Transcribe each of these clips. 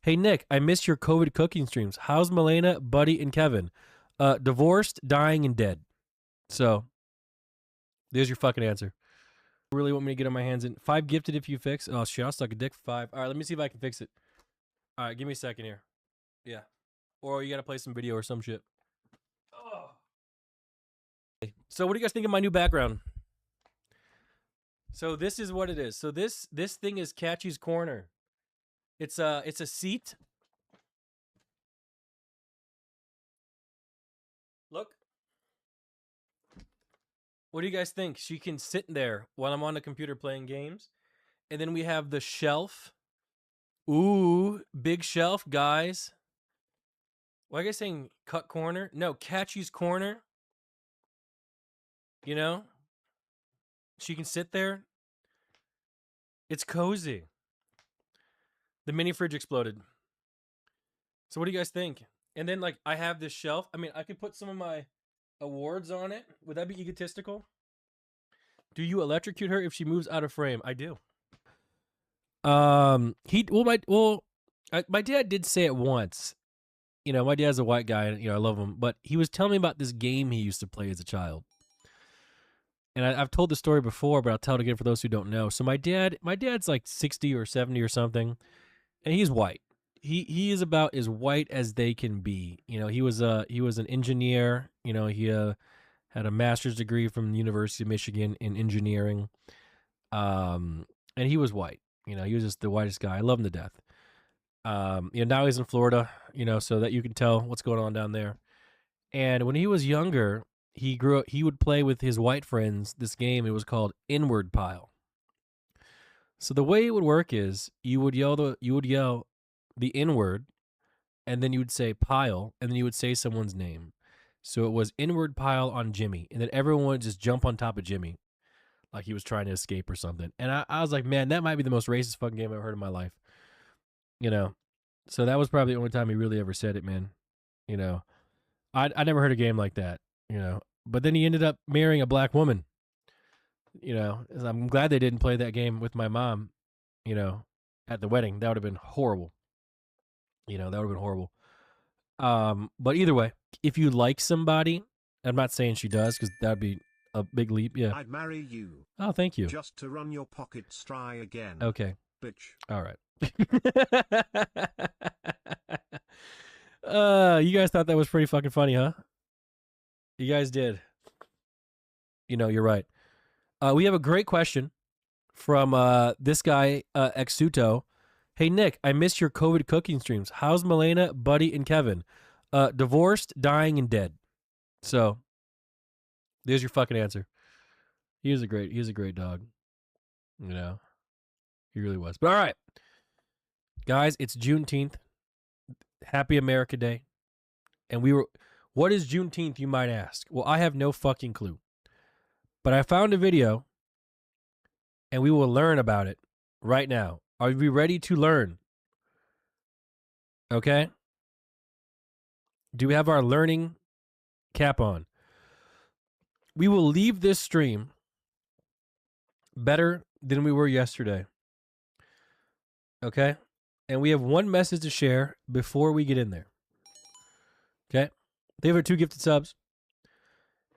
Hey, Nick, I missed your COVID cooking streams. How's Milena, Buddy, and Kevin? Divorced, dying, and dead. So, there's your fucking answer. Really want me to get on my hands in 5 gifted if you fix. Oh shit, I'll suck a dick for 5. All right, let me see if I can fix it. All right, give me a second here. Yeah, or you gotta play some video or some shit. Oh. So what do you guys think of my new background? So this is what it is. So this thing is Catchy's Corner. It's a seat. Look. What do you guys think? She can sit there while I'm on the computer playing games. And then we have the shelf. Ooh, big shelf, guys. Why are you guys saying cut corner? No, Catchy's Corner. You know? She can sit there. It's cozy. The mini fridge exploded. So what do you guys think? And then, like, I have this shelf. I mean, I could put some of my awards on it. Would that be egotistical? Do you electrocute her if she moves out of frame? I do. My dad did say it once. You know, my dad's a white guy, and I love him. But he was telling me about this game he used to play as a child. And I've told the story before, but I'll tell it again for those who don't know. So my dad's like 60 or 70 or something, and he's white. He is about as white as they can be. He was an engineer. He had a master's degree from the University of Michigan in engineering. And he was white. He was just the whitest guy. I love him to death. Now he's in Florida, so that you can tell what's going on down there. And when he was younger, he would play with his white friends this game. It was called Inward Pile. So the way it would work is you would yell the inward, and then you would say pile, and then you would say someone's name. So it was Inward Pile on Jimmy, and then everyone would just jump on top of Jimmy like he was trying to escape or something. And I was like, man, that might be the most racist fucking game I've ever heard in my life. So that was probably the only time he really ever said it, man. I never heard a game like that, But then he ended up marrying a black woman. I'm glad they didn't play that game with my mom, at the wedding. That would have been horrible. That would have been horrible. But either way, if you like somebody, I'm not saying she does because that'd be a big leap. Yeah. I'd marry you. Oh, thank you. Just to run your pockets dry again. Okay. Bitch. All right. You guys thought that was pretty fucking funny, huh? You guys did. You're right. We have a great question from this guy, Exuto. Hey, Nick, I missed your COVID cooking streams. How's Milena, Buddy, and Kevin? Divorced, dying, and dead. So, there's your fucking answer. He was a great dog. He really was. But all right. Guys, it's Juneteenth. Happy America Day. And what is Juneteenth, you might ask? Well, I have no fucking clue. But I found a video, and we will learn about it right now. Are we ready to learn? Okay? Do we have our learning cap on? We will leave this stream better than we were yesterday. Okay? And we have one message to share before we get in there. Okay? They have 2 gifted subs.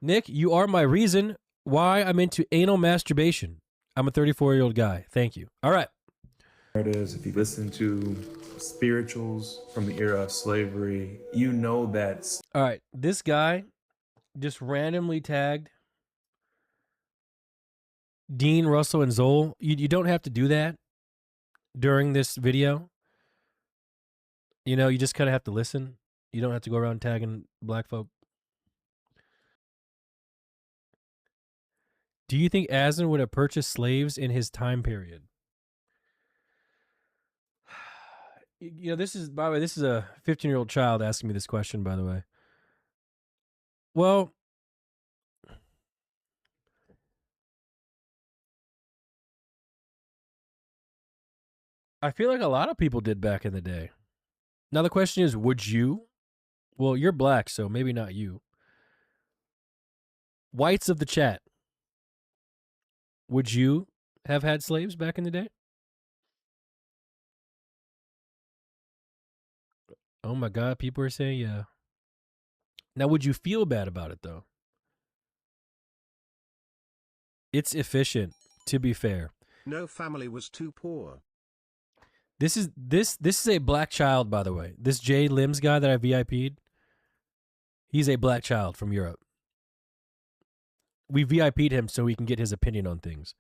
Nick, you are my reason why I'm into anal masturbation. I'm a 34-year-old guy. Thank you. All right. It is, if you listen to spirituals from the era of slavery, you know that's... All right. This guy just randomly tagged Dean, Russell, and Zoll. You don't have to do that during this video. You just kind of have to listen. You don't have to go around tagging black folk. Do you think Aslan would have purchased slaves in his time period? This is, by the way, this is a 15-year-old child asking me this question, by the way. Well, I feel like a lot of people did back in the day. Now the question is, would you? Well, you're black, so maybe not you. Whites of the chat. Would you have had slaves back in the day? Oh my God, people are saying yeah. Now, would you feel bad about it though? It's efficient, to be fair. No family was too poor. This is a black child, by the way. This Jay Lims guy that I VIP'd, he's a black child from Europe. We VIP'd him so we can get his opinion on things.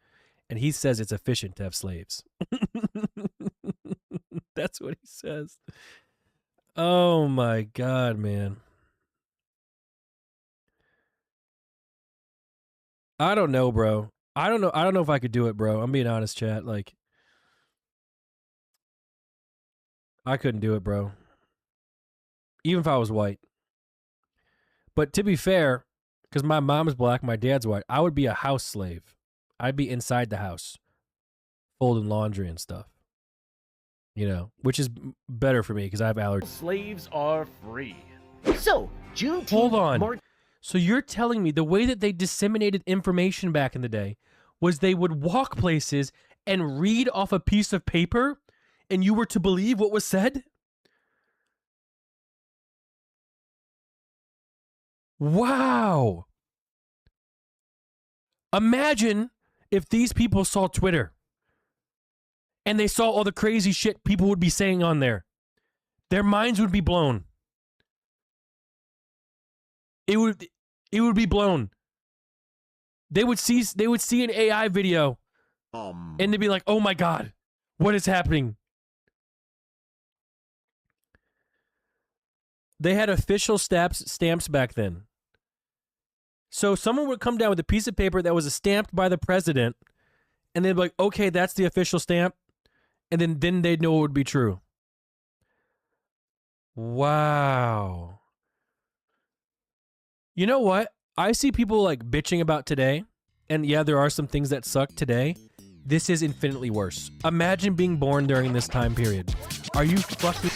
And he says it's efficient to have slaves. That's what he says. Oh my God, man. I don't know, bro. I don't know if I could do it, bro. I'm being honest, chat. Like, I couldn't do it, bro. Even if I was white. But to be fair, because my mom's black, my dad's white, I would be a house slave. I'd be inside the house, folding laundry and stuff. You know, which is better for me because I have allergies. Slaves are free. So, Juneteenth. Hold on. So you're telling me the way that they disseminated information back in the day was they would walk places and read off a piece of paper and you were to believe what was said? Wow. Imagine if these people saw Twitter and they saw all the crazy shit people would be saying on there. Their minds would be blown. It would be blown. They would see an AI video and they'd be like, "Oh my God, what is happening?" They had official stamps back then. So someone would come down with a piece of paper that was stamped by the president and they'd be like, "Okay, that's the official stamp." And then they'd know it would be true. Wow. You know what? I see people like bitching about today. And yeah, there are some things that suck today. This is infinitely worse. Imagine being born during this time period. Are you fucking...